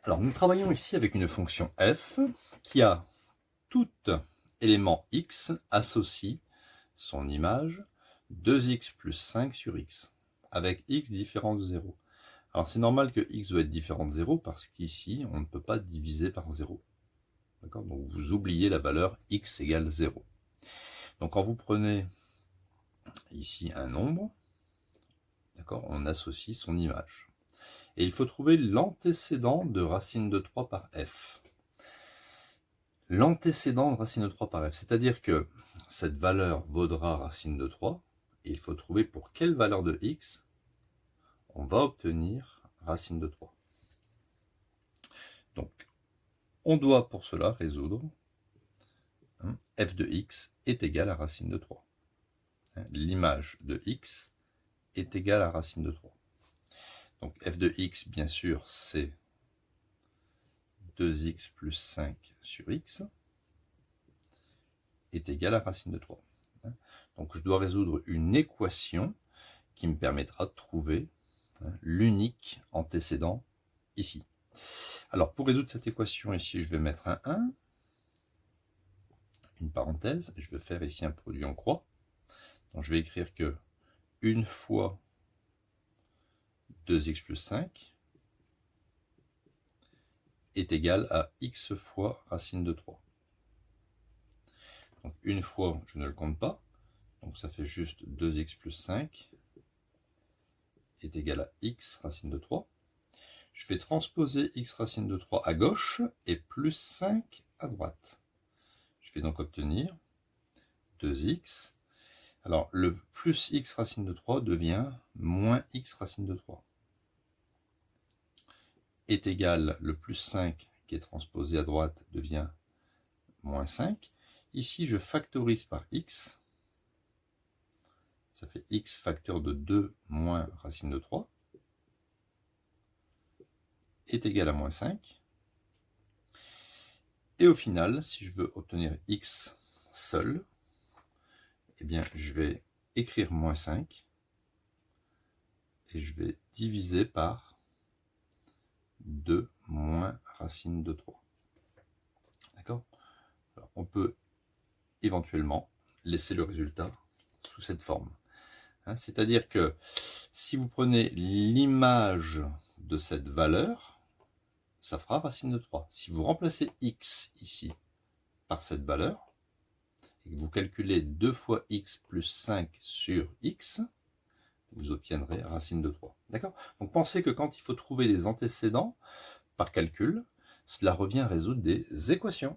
Alors, nous travaillons ici avec une fonction f qui a tout élément x associe son image 2x plus 5 sur x, avec x différent de 0. Alors, c'est normal que x doit être différent de 0 parce qu'ici, on ne peut pas diviser par 0. D'accord ? Donc, vous oubliez la valeur x égale 0. Donc, quand vous prenez ici un nombre, d'accord, on associe son image. Et il faut trouver l'antécédent de racine de 3 par f. L'antécédent de racine de 3 par f, c'est-à-dire que cette valeur vaudra racine de 3, et il faut trouver pour quelle valeur de x on va obtenir racine de 3. Donc, on doit pour cela résoudre f de x est égal à racine de 3. L'image de x est égale à racine de 3. Donc f de x, bien sûr, c'est 2x plus 5 sur x est égal à racine de 3. Donc je dois résoudre une équation qui me permettra de trouver l'unique antécédent ici. Alors pour résoudre cette équation ici, je vais mettre un 1, une parenthèse, je vais faire ici un produit en croix. Donc je vais écrire que 1 fois 2x plus 5 est égal à x fois racine de 3. Donc 1 fois, je ne le compte pas, donc ça fait juste 2x plus 5 est égal à x racine de 3. Je vais transposer x racine de 3 à gauche et plus 5 à droite. Je vais donc obtenir 2x. Alors le plus x racine de 3 devient moins x racine de 3. Est égal, le plus 5 qui est transposé à droite devient moins 5. Ici, je factorise par x. Ça fait x facteur de 2 moins racine de 3 est égal à moins 5. Et au final, si je veux obtenir x seul, eh bien, je vais écrire moins 5 et je vais diviser par 2 moins racine de 3. D'accord ? Alors, on peut éventuellement laisser le résultat sous cette forme. C'est-à-dire que si vous prenez l'image de cette valeur, ça fera racine de 3. Si vous remplacez x ici par cette valeur, et que vous calculez 2 fois x plus 5 sur x, vous obtiendrez racine de 3. D'accord ? Donc pensez que quand il faut trouver des antécédents par calcul, cela revient à résoudre des équations.